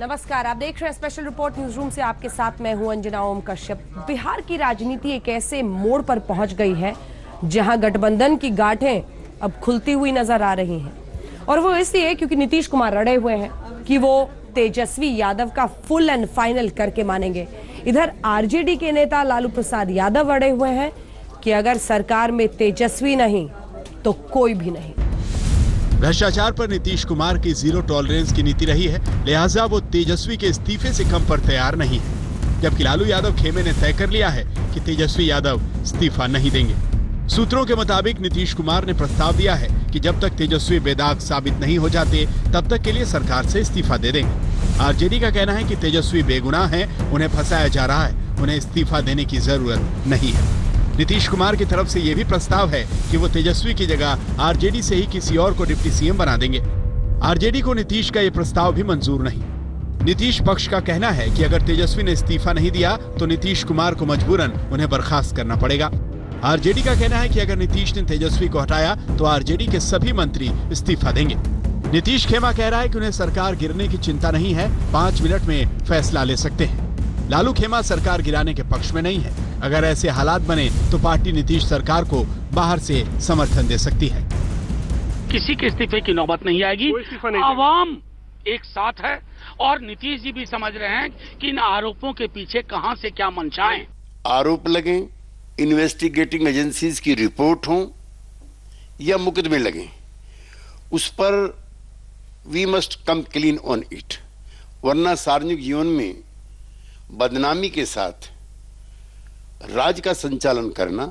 नमस्कार, आप देख रहे हैं स्पेशल रिपोर्ट न्यूज रूम से। आपके साथ मैं हूं अंजना ओम कश्यप। बिहार की राजनीति एक ऐसे मोड़ पर पहुंच गई है जहां गठबंधन की गांठें अब खुलती हुई नजर आ रही हैं, और वो इसलिए क्योंकि नीतीश कुमार अड़े हुए हैं कि वो तेजस्वी यादव का फुल एंड फाइनल करके मानेंगे। इधर आरजेडी के नेता लालू प्रसाद यादव अड़े हुए हैं कि अगर सरकार में तेजस्वी नहीं तो कोई भी नहीं। भ्रष्टाचार पर नीतीश कुमार की जीरो टॉलरेंस की नीति रही है, लिहाजा वो तेजस्वी के इस्तीफे से कम पर तैयार नहीं है। जबकि लालू यादव खेमे ने तय कर लिया है कि तेजस्वी यादव इस्तीफा नहीं देंगे। सूत्रों के मुताबिक नीतीश कुमार ने प्रस्ताव दिया है कि जब तक तेजस्वी बेदाग साबित नहीं हो जाते तब तक के लिए सरकार से इस्तीफा दे देंगे। आरजेडी का कहना है कि तेजस्वी बेगुनाह हैं, उन्हें फंसाया जा रहा है, उन्हें इस्तीफा देने की जरूरत नहीं है। नीतीश कुमार की तरफ से यह भी प्रस्ताव है कि वो तेजस्वी की जगह आरजेडी से ही किसी और को डिप्टी सीएम बना देंगे। आरजेडी को नीतीश का ये प्रस्ताव भी मंजूर नहीं। नीतीश पक्ष का कहना है कि अगर तेजस्वी ने इस्तीफा नहीं दिया तो नीतीश कुमार को मजबूरन उन्हें बर्खास्त करना पड़ेगा। आरजेडी का कहना है कि अगर नीतीश ने तेजस्वी को हटाया तो आरजेडी के सभी मंत्री इस्तीफा देंगे। नीतीश खेमा कह रहा है कि उन्हें सरकार गिरने की चिंता नहीं है, 5 मिनट में फैसला ले सकते हैं। लालू खेमा सरकार गिराने के पक्ष में नहीं है। अगर ऐसे हालात बने तो पार्टी नीतीश सरकार को बाहर से समर्थन दे सकती है। किसी के इस्तीफे की नौबत नहीं आएगी, आवाम एक साथ है और नीतीश जी भी समझ रहे हैं कि इन आरोपों के पीछे कहां से क्या मंशाएं। आरोप लगे, इन्वेस्टिगेटिंग एजेंसीज की रिपोर्ट हो या मुकदमे लगे, उस पर we must come clean on it, वरना सार्वजनिक जीवन में बदनामी के साथ राज्य का संचालन करना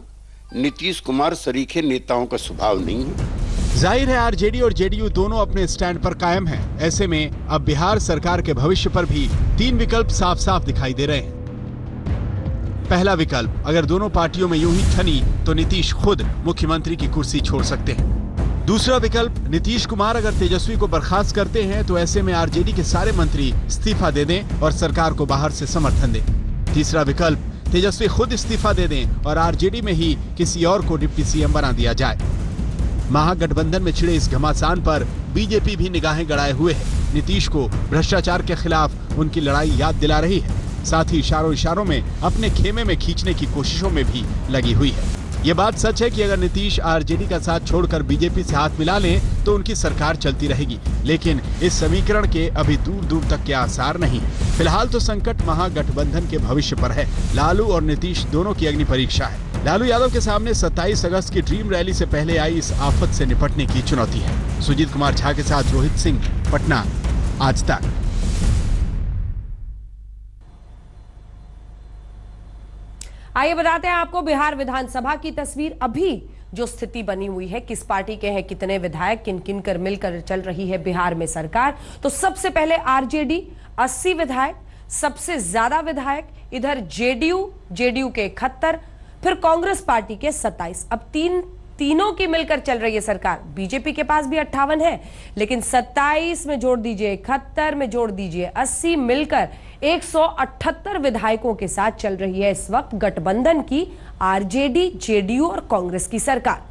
नीतीश कुमार सरीखे नेताओं का स्वभाव नहीं है। जाहिर है आरजेडी और जेडीयू दोनों अपने स्टैंड पर कायम हैं। ऐसे में अब बिहार सरकार के भविष्य पर भी 3 विकल्प साफ साफ दिखाई दे रहे हैं। पहला विकल्प, अगर दोनों पार्टियों में यूं ही ठनी तो नीतीश खुद मुख्यमंत्री की कुर्सी छोड़ सकते हैं। दूसरा विकल्प, नीतीश कुमार अगर तेजस्वी को बर्खास्त करते हैं तो ऐसे में आरजेडी के सारे मंत्री इस्तीफा दे दें और सरकार को बाहर से समर्थन दें। तीसरा विकल्प, तेजस्वी खुद इस्तीफा दे दें और आरजेडी में ही किसी और को डिप्टी सीएम बना दिया जाए। महागठबंधन में छिड़े इस घमासान पर बीजेपी भी निगाहें गड़ाए हुए है। नीतीश को भ्रष्टाचार के खिलाफ उनकी लड़ाई याद दिला रही है, साथ ही इशारों इशारों में अपने खेमे में खींचने की कोशिशों में भी लगी हुई है। ये बात सच है कि अगर नीतीश आरजेडी का साथ छोड़कर बीजेपी से हाथ मिला लें तो उनकी सरकार चलती रहेगी, लेकिन इस समीकरण के अभी दूर दूर तक के आसार नहीं। फिलहाल तो संकट महागठबंधन के भविष्य पर है। लालू और नीतीश दोनों की अग्नि परीक्षा है। लालू यादव के सामने 27 अगस्त की ड्रीम रैली से पहले आई इस आफत से निपटने की चुनौती है। सुजीत कुमार झा के साथ रोहित सिंह, पटना, आज तक। आइए बताते हैं आपको बिहार विधानसभा की तस्वीर। अभी जो स्थिति बनी हुई है, किस पार्टी के हैं कितने विधायक, किन किन कर मिलकर चल रही है बिहार में सरकार। तो सबसे पहले आरजेडी 80 विधायक, सबसे ज्यादा विधायक। इधर जेडीयू के 71, फिर कांग्रेस पार्टी के 27। अब तीनों की मिलकर चल रही है सरकार। बीजेपी के पास भी 58 है, लेकिन 27 में जोड़ दीजिए 71 में जोड़ दीजिए 80, मिलकर 178 विधायकों के साथ चल रही है इस वक्त गठबंधन की आरजेडी, जेडीयू और कांग्रेस की सरकार।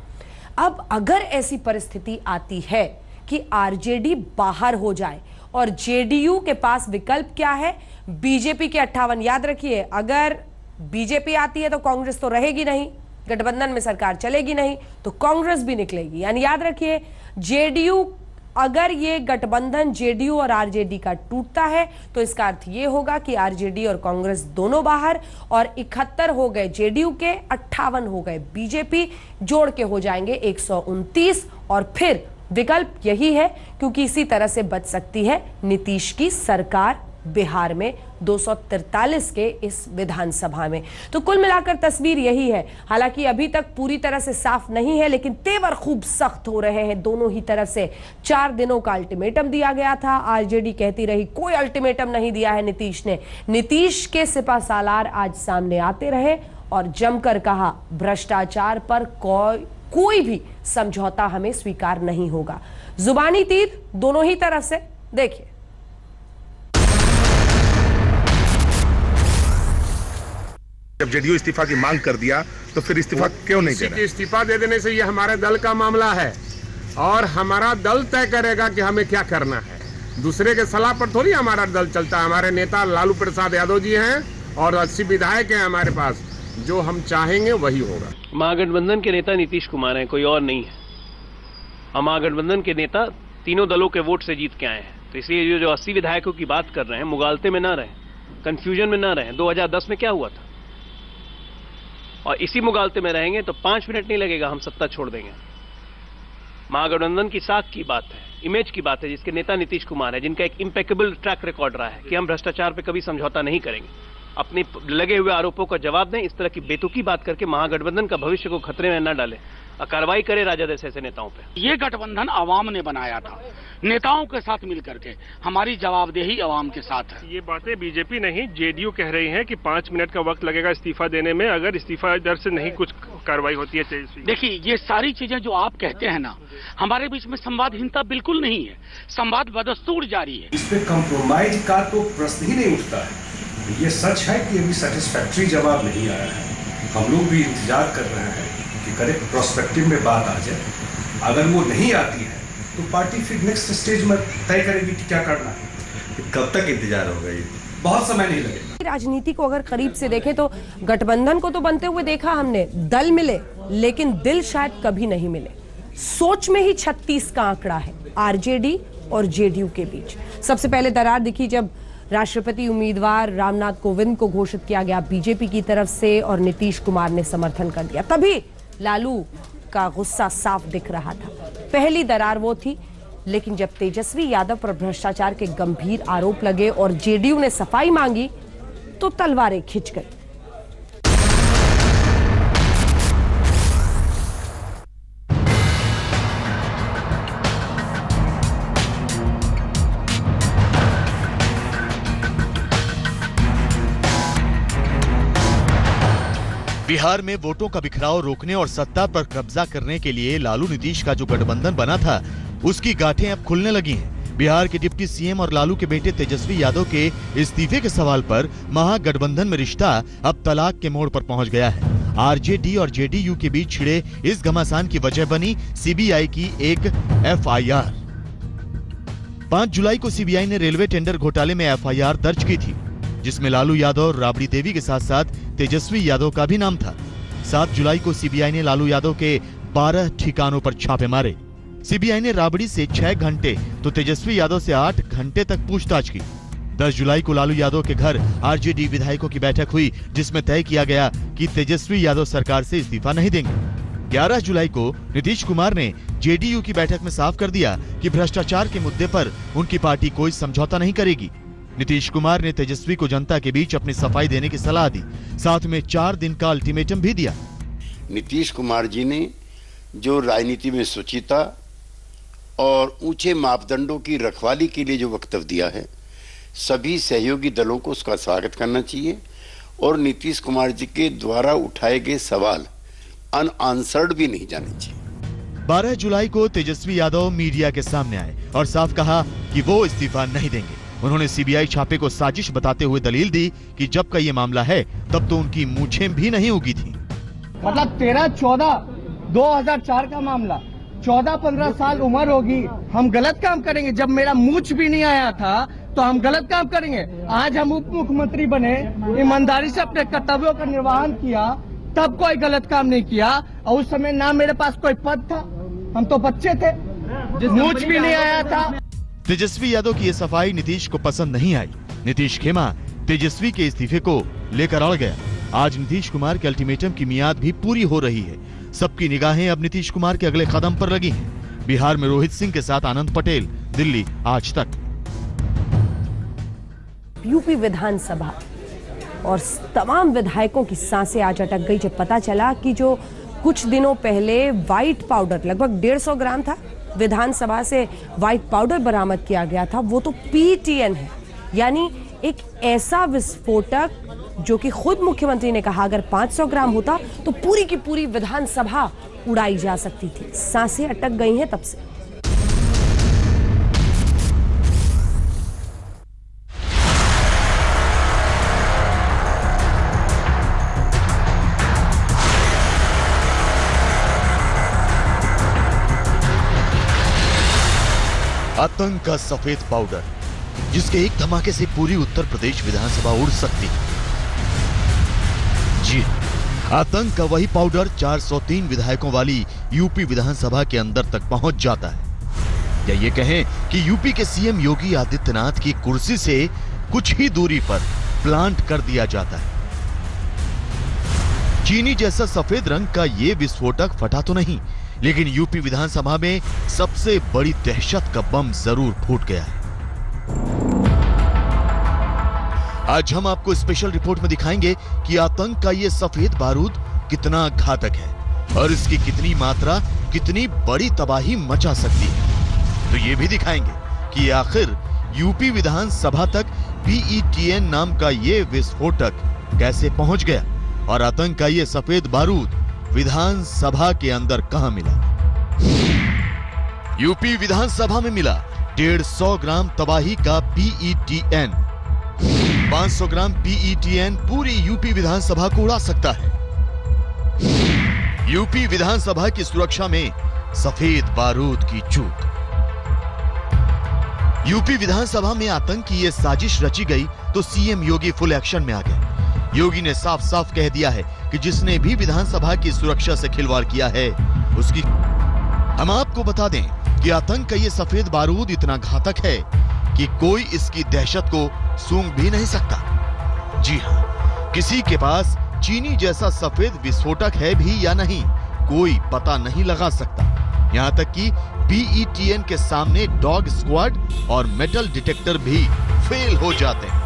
अब अगर ऐसी परिस्थिति आती है कि आरजेडी बाहर हो जाए और जेडीयू के पास विकल्प क्या है, बीजेपी के 58। याद रखिए, अगर बीजेपी आती है तो कांग्रेस तो रहेगी नहीं, गठबंधन में सरकार चलेगी नहीं, तो कांग्रेस भी निकलेगी। यानी याद रखिए, जेडीयू, अगर ये गठबंधन जेडीयू और आरजेडी का टूटता है तो इसका अर्थ ये होगा कि आरजेडी और कांग्रेस दोनों बाहर, और 71 हो गए जेडीयू के, 58 हो गए बीजेपी, जोड़ के हो जाएंगे 129। और फिर विकल्प यही है, क्योंकि इसी तरह से बच सकती है नीतीश की सरकार बिहार में 243 के इस विधानसभा में। तो कुल मिलाकर तस्वीर यही है। हालांकि अभी तक पूरी तरह से साफ नहीं है, लेकिन तेवर खूब सख्त हो रहे हैं दोनों ही तरफ से। 4 दिनों का अल्टीमेटम दिया गया था, आरजेडी कहती रही कोई अल्टीमेटम नहीं दिया है नीतीश ने। नीतीश के सिपा सालार आज सामने आते रहे और जमकर कहा, भ्रष्टाचार पर कोई भी समझौता हमें स्वीकार नहीं होगा। जुबानी तीर दोनों ही तरफ से। देखिए, जब जेडीयू इस्तीफा की मांग कर दिया तो फिर इस्तीफा क्यों नहीं दे रहा? इस्तीफा दे देने से ये हमारे दल का मामला है और हमारा दल तय करेगा कि हमें क्या करना है। दूसरे के सलाह पर थोड़ी हमारा दल चलता है। हमारे नेता लालू प्रसाद यादव जी हैं और 80 विधायक हैं हमारे पास। जो हम चाहेंगे वही होगा। महागठबंधन के नेता नीतीश कुमार हैं, कोई और नहीं है। हम महागठबंधन के नेता तीनों दलों के वोट से जीत के आए हैं, तो इसलिए जो 80 विधायकों की बात कर रहे हैं, मुगालते में ना रहें, कंफ्यूजन में ना रहें। 2010 में क्या हुआ था, और इसी मुगालते में रहेंगे तो 5 मिनट नहीं लगेगा, हम सत्ता छोड़ देंगे। महागठबंधन की साख की बात है, इमेज की बात है, जिसके नेता नीतीश कुमार है, जिनका एक इम्पेकेबल ट्रैक रिकॉर्ड रहा है कि हम भ्रष्टाचार पे कभी समझौता नहीं करेंगे। अपने लगे हुए आरोपों का जवाब दें। इस तरह की बेतुकी बात करके महागठबंधन का भविष्य को खतरे में न डालें, कार्रवाई करे राजद ऐसे नेताओं पे। ये गठबंधन आवाम ने बनाया था, नेताओं के साथ मिलकर के। हमारी जवाबदेही आवाम के साथ है। ये बातें बीजेपी नहीं, जेडीयू कह रही है कि 5 मिनट का वक्त लगेगा इस्तीफा देने में, अगर इस्तीफा दर से नहीं कुछ कार्रवाई होती है। देखिए, ये सारी चीजें जो आप कहते हैं ना, हमारे बीच में संवादहीनता बिल्कुल नहीं है, संवाद बदस्तूर जारी है। इस पे कंप्रोमाइज का तो प्रश्न ही नहीं उठता है। ये सच है कि अभी सेटिस्फैक्ट्री जवाब नहीं आया है। हम लोग भी इंतजार कर रहे हैं कि करेक्ट प्रोस्पेक्टिव में बात आ जाए। अगर वो नहीं आती है तो पार्टी फिर नेक्स्ट स्टेज में तय करेगी कि क्या करना है। कब तक इंतजार होगा? ये बहुत समय नहीं लगेगा। राजनीति को अगर करीब से देखें तो गठबंधन को तो बनते हुए देखा हमने, दल मिले लेकिन दिल शायद कभी नहीं मिले। सोच में ही 36 का आंकड़ा है आरजेडी और जेडीयू के बीच। सबसे पहले दरार दिखी जब राष्ट्रपति उम्मीदवार रामनाथ कोविंद को घोषित किया गया बीजेपी की तरफ से और नीतीश कुमार ने समर्थन कर दिया। तभी लालू का गुस्सा साफ दिख रहा था। पहली दरार वो थी, लेकिन जब तेजस्वी यादव पर भ्रष्टाचार के गंभीर आरोप लगे और जेडीयू ने सफाई मांगी तो तलवारें खिंच गई। बिहार में वोटों का बिखराव रोकने और सत्ता पर कब्जा करने के लिए लालू नीतीश का जो गठबंधन बना था, उसकी गांठें अब खुलने लगी हैं। बिहार के डिप्टी सीएम और लालू के बेटे तेजस्वी यादव के इस्तीफे के सवाल पर महागठबंधन में रिश्ता अब तलाक के मोड़ पर पहुंच गया है। आरजेडी और जेडीयू के बीच छिड़े इस घमासान की वजह बनी सीबीआई की एक एफआईआर। 5 जुलाई को सीबीआई ने रेलवे टेंडर घोटाले में एफआईआर दर्ज की थी, जिसमें लालू यादव और राबड़ी देवी के साथ साथ तेजस्वी यादव का भी नाम था। 7 जुलाई को सीबीआई ने लालू यादव के 12 ठिकानों पर छापे मारे। सीबीआई ने राबड़ी से 6 घंटे तो तेजस्वी यादव से 8 घंटे तक पूछताछ की। 10 जुलाई को लालू यादव के घर आरजेडी विधायकों की बैठक हुई, जिसमें तय किया गया कि तेजस्वी यादव सरकार से इस्तीफा नहीं देंगे। 11 जुलाई को नीतीश कुमार ने जेडीयू की बैठक में साफ कर दिया कि भ्रष्टाचार के मुद्दे पर उनकी पार्टी कोई समझौता नहीं करेगी। नीतीश कुमार ने तेजस्वी को जनता के बीच अपनी सफाई देने की सलाह दी, साथ में 4 दिन का अल्टीमेटम भी दिया। नीतीश कुमार जी ने जो राजनीति में सुचिता और ऊंचे मापदंडों की रखवाली के लिए जो वक्तव्य दिया है, सभी सहयोगी दलों को उसका स्वागत करना चाहिए और नीतीश कुमार जी के द्वारा उठाए गए सवाल अनआंसर्ड भी नहीं जाने चाहिए। 12 जुलाई को तेजस्वी यादव मीडिया के सामने आए और साफ कहा कि वो इस्तीफा नहीं देंगे। उन्होंने सीबीआई छापे को साजिश बताते हुए दलील दी कि जब का ये मामला है तब तो उनकी मूंछें भी नहीं उगी थी। मतलब 13-14 2004 का मामला, 14-15 साल उम्र होगी, हम गलत काम करेंगे। जब मेरा मूंछ भी नहीं आया था तो हम गलत काम करेंगे। आज हम उप मुख्यमंत्री बने, ईमानदारी से अपने कर्तव्यों का निर्वहन किया, तब कोई गलत काम नहीं किया। और उस समय ना मेरे पास कोई पद था, हम तो बच्चे थे, मूंछ भी नहीं आया था। तेजस्वी यादव की ये सफाई नीतीश को पसंद नहीं आई। नीतीश खेमा तेजस्वी के इस्तीफे को लेकर अड़ गया। आज नीतीश कुमार के अल्टीमेटम की मियाद भी पूरी हो रही है। सबकी निगाहें अब नीतीश कुमार के अगले कदम पर लगी हैं। बिहार में रोहित सिंह के साथ आनंद पटेल, दिल्ली आज तक। यूपी विधानसभा और तमाम विधायकों की सांसें आज अटक गई जब पता चला कि जो कुछ दिनों पहले व्हाइट पाउडर लगभग 150 ग्राम था, विधानसभा से व्हाइट पाउडर बरामद किया गया था, वो तो पीटीएन है, यानी एक ऐसा विस्फोटक जो कि खुद मुख्यमंत्री ने कहा अगर 500 ग्राम होता तो पूरी की पूरी विधानसभा उड़ाई जा सकती थी। सांसें अटक गई हैं तब से। आतंक का सफेद पाउडर, जिसके एक धमाके से पूरी उत्तर प्रदेश विधानसभा उड़ सकती है। जी, आतंक का वही पाउडर 403 विधायकों वाली यूपी विधानसभा के अंदर तक पहुंच जाता है। या ये कहें कि यूपी के सीएम योगी आदित्यनाथ की कुर्सी से कुछ ही दूरी पर प्लांट कर दिया जाता है। चीनी जैसा सफेद रंग का ये विस्फोटक फटा तो नहीं, लेकिन यूपी विधानसभा में सबसे बड़ी दहशत का बम जरूर फूट गया है। आज हम आपको स्पेशल रिपोर्ट में दिखाएंगे कि आतंक का ये सफेद बारूद कितना घातक है और इसकी कितनी मात्रा, कितनी बड़ी तबाही मचा सकती है। तो ये भी दिखाएंगे कि आखिर यूपी विधानसभा तक PETN नाम का ये विस्फोटक कैसे पहुंच गया और आतंक का ये सफेद बारूद विधानसभा के अंदर कहां मिला। यूपी विधानसभा में मिला 150 ग्राम तबाही का PETN। 500 ग्राम PETN पूरी यूपी विधानसभा को उड़ा सकता है। यूपी विधानसभा की सुरक्षा में सफेद बारूद की चूक। यूपी विधानसभा में आतंक की ये साजिश रची गई तो सीएम योगी फुल एक्शन में आ गए। योगी ने साफ साफ कह दिया है कि जिसने भी विधानसभा की सुरक्षा से खिलवाड़ किया है उसकी। हम आपको बता दें कि आतंक का ये सफेद बारूद इतना घातक है कि कोई इसकी दहशत को सूंघ भी नहीं सकता। जी हां, किसी के पास चीनी जैसा सफेद विस्फोटक है भी या नहीं, कोई पता नहीं लगा सकता। यहां तक कि PETN के सामने डॉग स्क्वाड और मेटल डिटेक्टर भी फेल हो जाते हैं।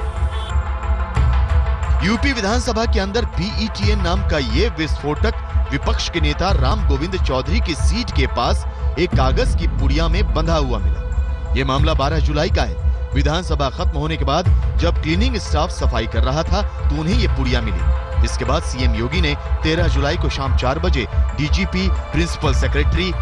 यूपी विधानसभा के अंदर PETN नाम का ये विस्फोटक विपक्ष के नेता राम गोविंद चौधरी की सीट के पास एक कागज की पुड़िया में बंधा हुआ मिला। ये मामला 12 जुलाई का है। विधानसभा खत्म होने के बाद जब क्लीनिंग स्टाफ सफाई कर रहा था तो उन्हें ये पुड़िया मिली। इसके बाद सीएम योगी ने 13 जुलाई को शाम 4 बजे DGP, principal secretary,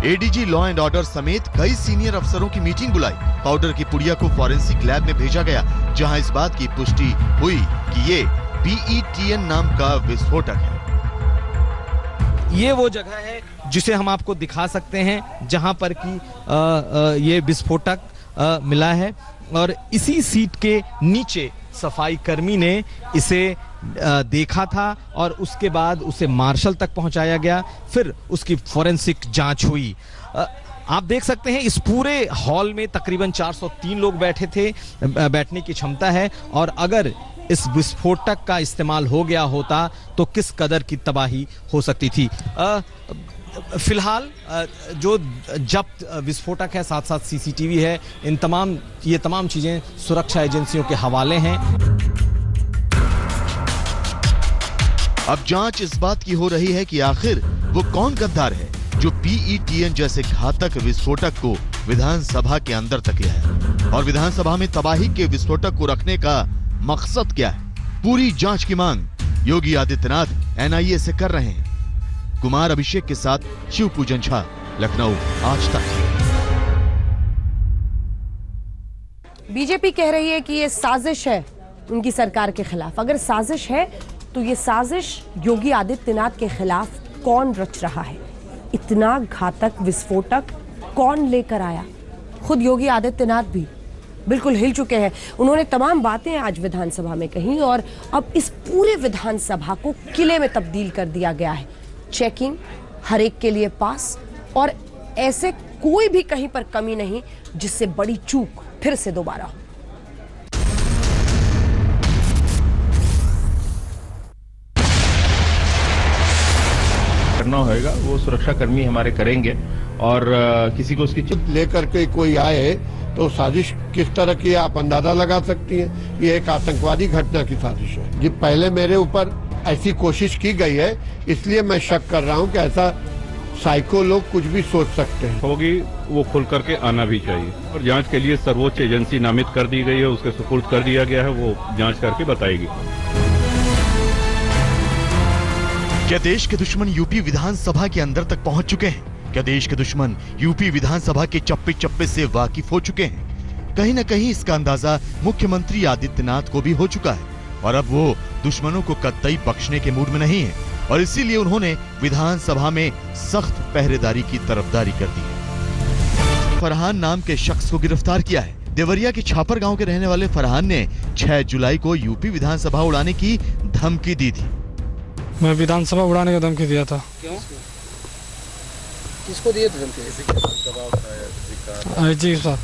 ADG law and order समेत कई सीनियर अफसरों की मीटिंग बुलाई। पाउडर की पुड़िया को फॉरेंसिक लैब में भेजा गया, जहां इस बात की पुष्टि हुई कि ये PETN नाम का विस्फोटक है। ये वो जगह है जिसे हम आपको दिखा सकते हैं जहां पर कि ये विस्फोटक मिला है और इसी सीट के नीचे सफाई कर्मी ने इसे देखा था और उसके बाद उसे मार्शल तक पहुंचाया गया, फिर उसकी फॉरेंसिक जांच हुई। आप देख सकते हैं इस पूरे हॉल में तकरीबन 403 लोग बैठे थे, बैठने की क्षमता है और अगर इस विस्फोटक का इस्तेमाल हो गया होता तो किस कदर की तबाही हो सकती थी। फिलहाल जो जब्त विस्फोटक है, साथ साथ CCTV है, ये तमाम चीजें सुरक्षा एजेंसियों के हवाले हैं। अब जांच इस बात की हो रही है कि आखिर वो कौन गद्दार है जो PETN जैसे घातक विस्फोटक को विधानसभा के अंदर तक ले आया और विधानसभा में तबाही के विस्फोटक को रखने का मकसद क्या है। पूरी जांच की मांग योगी आदित्यनाथ NIA से कर रहे हैं। कुमार अभिषेक के साथ शिव पूजन झा, लखनऊ, आज तक। बीजेपी कह रही है कि ये साजिश है उनकी सरकार के खिलाफ। अगर साजिश है तो ये साजिश योगी आदित्यनाथ के खिलाफ कौन रच रहा है? इतना घातक विस्फोटक कौन लेकर आया? खुद योगी आदित्यनाथ भी बिल्कुल हिल चुके हैं। उन्होंने तमाम बातें आज विधानसभा में कही और अब इस पूरे विधानसभा को किले में तब्दील कर दिया गया है। चेकिंग हर एक के लिए पास और ऐसे कोई भी कहीं पर कमी नहीं जिससे बड़ी चूक फिर से दोबारा हो। करना होगा वो सुरक्षा कर्मी हमारे करेंगे और किसी को उसकी चिप लेकर के कोई आए तो साजिश किस तरह की आप अंदाजा लगा सकती हैं। ये एक आतंकवादी घटना की साजिश है। जी, पहले मेरे ऊपर ऐसी कोशिश की गई है, इसलिए मैं शक कर रहा हूं कि ऐसा साइको लोग कुछ भी सोच सकते हैं। होगी वो खुल करके आना भी चाहिए और जांच के लिए सर्वोच्च एजेंसी नामित कर दी गई है, उसके सुपुर्द कर दिया गया है, वो जांच करके बताएगी। क्या देश के दुश्मन यूपी विधानसभा के अंदर तक पहुंच चुके हैं? क्या देश के दुश्मन यूपी विधानसभा के चप्पे चप्पे से वाकिफ हो चुके हैं? कहीं न कहीं इसका अंदाजा मुख्यमंत्री आदित्यनाथ को भी हो चुका है और अब वो दुश्मनों को कतई बख्शने के मूड में नहीं है और इसीलिए उन्होंने विधानसभा में सख्त पहरेदारी की तरफदारी कर दी है। फरहान नाम के शख्स को गिरफ्तार किया है। देवरिया के छापर गांव के रहने वाले फरहान ने 6 जुलाई को यूपी विधानसभा उड़ाने की धमकी दी थी। मैं विधानसभा उड़ाने का धमकी दिया था। क्यों? किसको दिए थे धमकी? जी सर।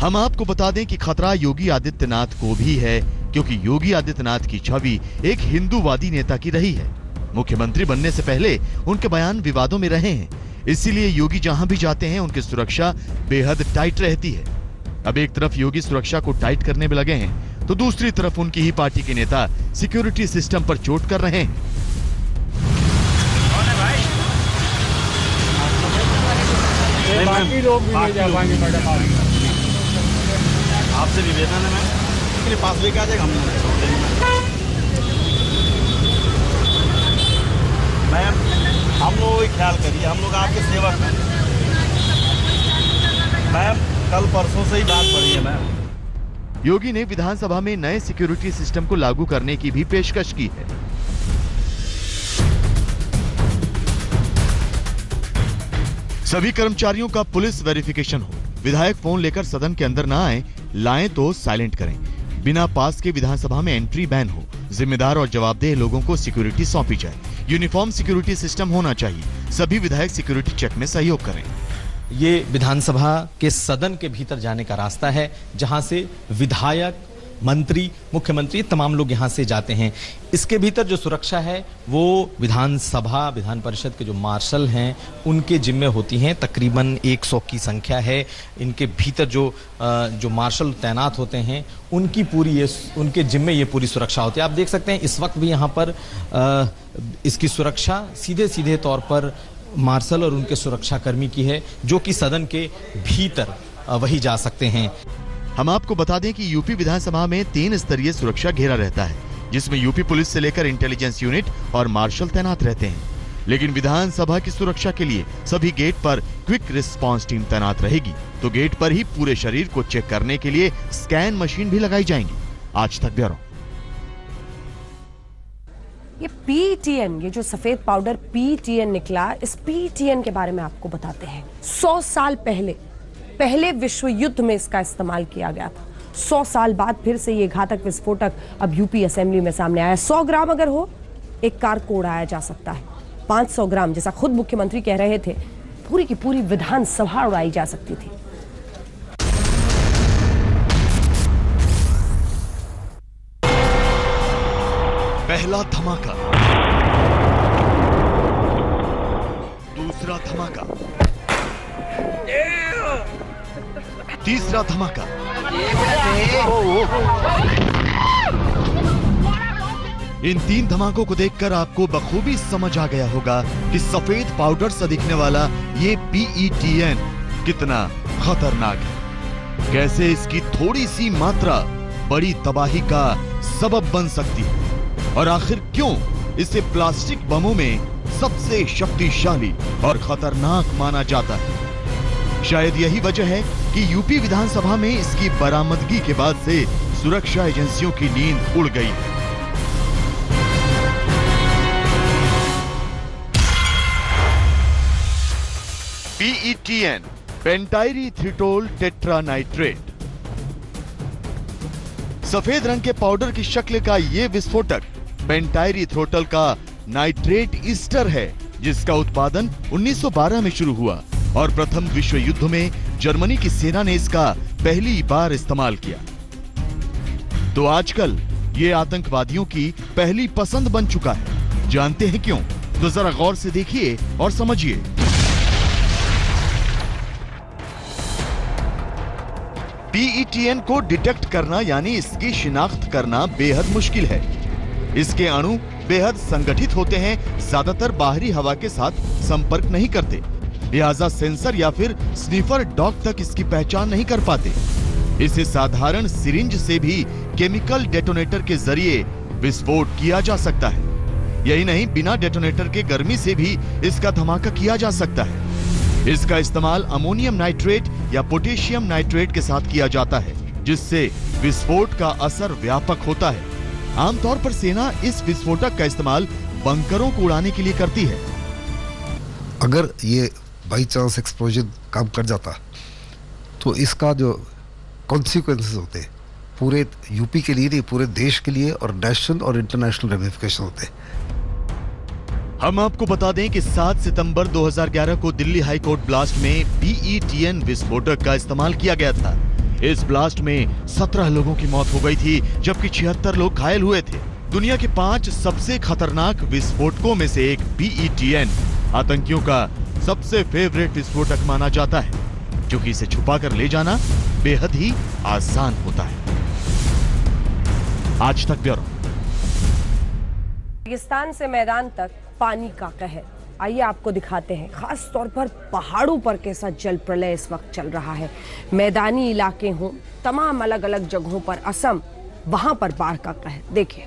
हम आपको बता दें कि खतरा योगी आदित्यनाथ को भी है, क्योंकि योगी आदित्यनाथ की छवि एक हिंदूवादी नेता की रही है। मुख्यमंत्री बनने से पहले उनके बयान विवादों में रहे हैं, इसीलिए योगी जहां भी जाते हैं उनकी सुरक्षा बेहद टाइट रहती है। अब एक तरफ योगी सुरक्षा को टाइट करने में लगे हैं, तो दूसरी तरफ उनकी ही पार्टी के नेता सिक्योरिटी सिस्टम पर चोट कर रहे हैं। बाकी लोग भी नहीं जा पाएंगे मैडम। आपसे निवेदन है मैम, इसके पास लेके आ जाएगा। मैम हम लोग ख्याल करिए, हम लोग आपके सेवक हैं। मैम कल परसों से ही बात बढ़ी है मैम। योगी ने विधानसभा में नए सिक्योरिटी सिस्टम को लागू करने की भी पेशकश की है। सभी कर्मचारियों का पुलिस वेरिफिकेशन हो। विधायक फोन लेकर सदन के अंदर ना आए, लाएं तो साइलेंट करें। बिना पास के विधानसभा में एंट्री बैन हो। जिम्मेदार और जवाबदेह लोगों को सिक्योरिटी सौंपी जाए। यूनिफॉर्म सिक्योरिटी सिस्टम होना चाहिए। सभी विधायक सिक्योरिटी चेक में सहयोग करें। ये विधानसभा के सदन के भीतर जाने का रास्ता है, जहां से विधायक, मंत्री, मुख्यमंत्री तमाम लोग यहां से जाते हैं। इसके भीतर जो सुरक्षा है वो विधानसभा, विधान परिषद के जो मार्शल हैं उनके जिम्मे होती हैं। तकरीबन 100 की संख्या है। इनके भीतर जो मार्शल तैनात होते हैं उनके जिम्मे ये पूरी सुरक्षा होती है। आप देख सकते हैं इस वक्त भी यहाँ पर इसकी सुरक्षा सीधे तौर पर मार्शल और उनके सुरक्षाकर्मी की है, जो कि सदन के भीतर वही जा सकते हैं। हम आपको बता दें कि यूपी विधानसभा में 3 स्तरीय सुरक्षा घेरा रहता है, जिसमें यूपी पुलिस से लेकर इंटेलिजेंस यूनिट और मार्शल तैनात रहते हैं। लेकिन विधानसभा की सुरक्षा के लिए सभी गेट पर क्विक रिस्पांस टीम तैनात रहेगी। तो गेट पर ही पूरे शरीर को चेक करने के लिए स्कैन मशीन भी लगाई जाएंगी। आज तक ब्यूरो। ये PTN, ये जो सफेद पाउडर PTN निकला, इस PTN के बारे में आपको बताते हैं। 100 साल पहले विश्व युद्ध में इसका इस्तेमाल किया गया था। 100 साल बाद फिर से ये घातक विस्फोटक अब यूपी असेंबली में सामने आया। 100 ग्राम अगर हो, एक कार को उड़ाया जा सकता है। 500 ग्राम, जैसा खुद मुख्यमंत्री कह रहे थे, पूरी की पूरी विधानसभा उड़ाई जा सकती थी। पहला धमाका, दूसरा धमाका, तीसरा धमाका। इन 3 धमाकों को देखकर आपको बखूबी समझ आ गया होगा कि सफेद पाउडर से दिखने वाला ये PETN कितना खतरनाक है। कैसे इसकी थोड़ी सी मात्रा बड़ी तबाही का सबब बन सकती है, और आखिर क्यों इसे प्लास्टिक बमों में सबसे शक्तिशाली और खतरनाक माना जाता है। शायद यही वजह है कि यूपी विधानसभा में इसकी बरामदगी के बाद से सुरक्षा एजेंसियों की नींद उड़ गई है। PETN, पेंटाइरीथ्रिटोल टेट्रानाइट्रेट। सफेद रंग के पाउडर की शक्ल का ये विस्फोटक पेंटाइरीथ्रोटल का नाइट्रेट ईस्टर है, जिसका उत्पादन 1912 में शुरू हुआ और प्रथम विश्व युद्ध में जर्मनी की सेना ने इसका पहली बार इस्तेमाल किया। तो आजकल ये आतंकवादियों की पहली पसंद बन चुका है। जानते हैं क्यों? तो जरा गौर से देखिए और समझिए। PETN को डिटेक्ट करना यानी इसकी शिनाख्त करना बेहद मुश्किल है। इसके अणु बेहद संगठित होते हैं, ज्यादातर बाहरी हवा के साथ संपर्क नहीं करते, लिहाजा सेंसर या फिर स्निफर डॉग तक इसकी पहचान नहीं कर पाते। इसे साधारण सिरिंज से भी केमिकल डेटोनेटर के जरिए विस्फोट किया जा सकता है। यही नहीं, बिना डेटोनेटर के गर्मी से भी इसका धमाका किया जा सकता है। इसका इस्तेमाल अमोनियम नाइट्रेट या पोटेशियम नाइट्रेट के साथ किया जाता है, जिससे विस्फोट का असर व्यापक होता है। आमतौर पर सेना इस विस्फोटक का इस्तेमाल बंकरों को उड़ाने के लिए करती है। अगर ये बाई चांस एक्सप्लोजन काम कर जाता तो इसका जो कॉन्सिक्वेंसेस होते पूरे यूपी के लिए नहीं, पूरे देश के लिए और नेशनल और इंटरनेशनल रेमिफिकेशन होते। हम आपको बता दें कि 7 सितंबर 2011 को दिल्ली हाई कोर्ट ब्लास्ट में PETN विस्फोटक का इस्तेमाल किया गया था। इस ब्लास्ट में 17 लोगों की मौत हो गई थी, जबकि 76 लोग घायल हुए थे। दुनिया के 5 सबसे खतरनाक विस्फोटकों में से एक PETN आतंकियों का सबसे फेवरेट विस्फोटक माना जाता है, क्योंकि इसे छुपा कर ले जाना बेहद ही आसान होता है। आज तक ब्यूरो। रेगिस्तान से मैदान तक पानी का कहर, आइए आपको दिखाते हैं। खास तौर पर पहाड़ों पर कैसा जल प्रलय इस वक्त चल रहा है। मैदानी इलाके हों, तमाम अलग अलग जगहों पर असम, वहां पर बाढ़ का कहर देखिए।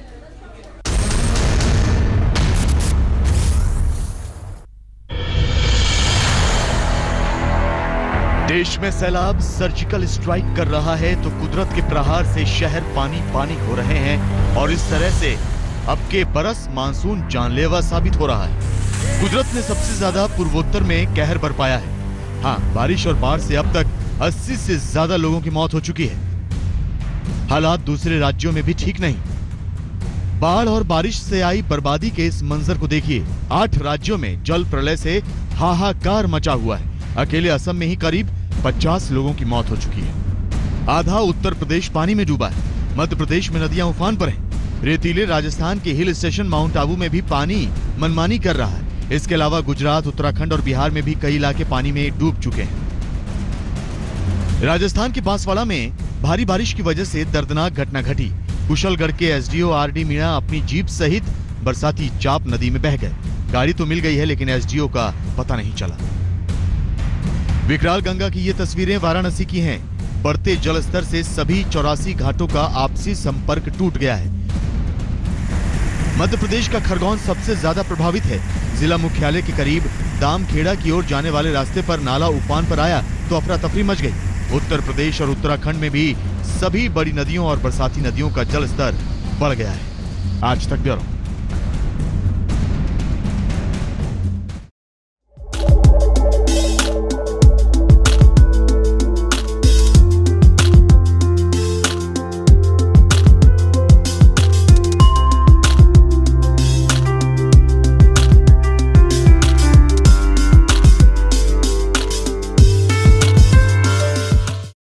देश में सैलाब सर्जिकल स्ट्राइक कर रहा है तो कुदरत के प्रहार से शहर पानी पानी हो रहे हैं और इस तरह से अब के बरस मानसून जानलेवा साबित हो रहा है। कुदरत ने सबसे ज्यादा पूर्वोत्तर में कहर बरपाया है। हाँ, बारिश और बाढ़ से अब तक 80 से ज्यादा लोगों की मौत हो चुकी है। हालात दूसरे राज्यों में भी ठीक नहीं। बाढ़ और बारिश से आई बर्बादी के इस मंजर को देखिए। 8 राज्यों में जल प्रलय से हाहाकार मचा हुआ है। अकेले असम में ही करीब 50 लोगों की मौत हो चुकी है। आधा उत्तर प्रदेश पानी में डूबा है। मध्य प्रदेश में नदियां उफान पर हैं। रेतीले राजस्थान के हिल स्टेशन माउंट आबू में भी पानी मनमानी कर रहा है। इसके अलावा गुजरात, उत्तराखंड और बिहार में भी कई इलाके पानी में डूब चुके हैं। राजस्थान के बांसवाड़ा में भारी बारिश की वजह से दर्दनाक घटना घटी। कुशलगढ़ के SDO RD मीणा अपनी जीप सहित बरसाती चाप नदी में बह गए। गाड़ी तो मिल गई है, लेकिन SDO का पता नहीं चला। विकराल गंगा की ये तस्वीरें वाराणसी की हैं। बढ़ते जलस्तर से सभी 84 घाटों का आपसी संपर्क टूट गया है। मध्य प्रदेश का खरगोन सबसे ज्यादा प्रभावित है। जिला मुख्यालय के करीब दामखेड़ा की ओर जाने वाले रास्ते पर नाला उफान पर आया तो अफरा तफरी मच गई। उत्तर प्रदेश और उत्तराखंड में भी सभी बड़ी नदियों और बरसाती नदियों का जलस्तर बढ़ गया है। आज तक ब्यूरो।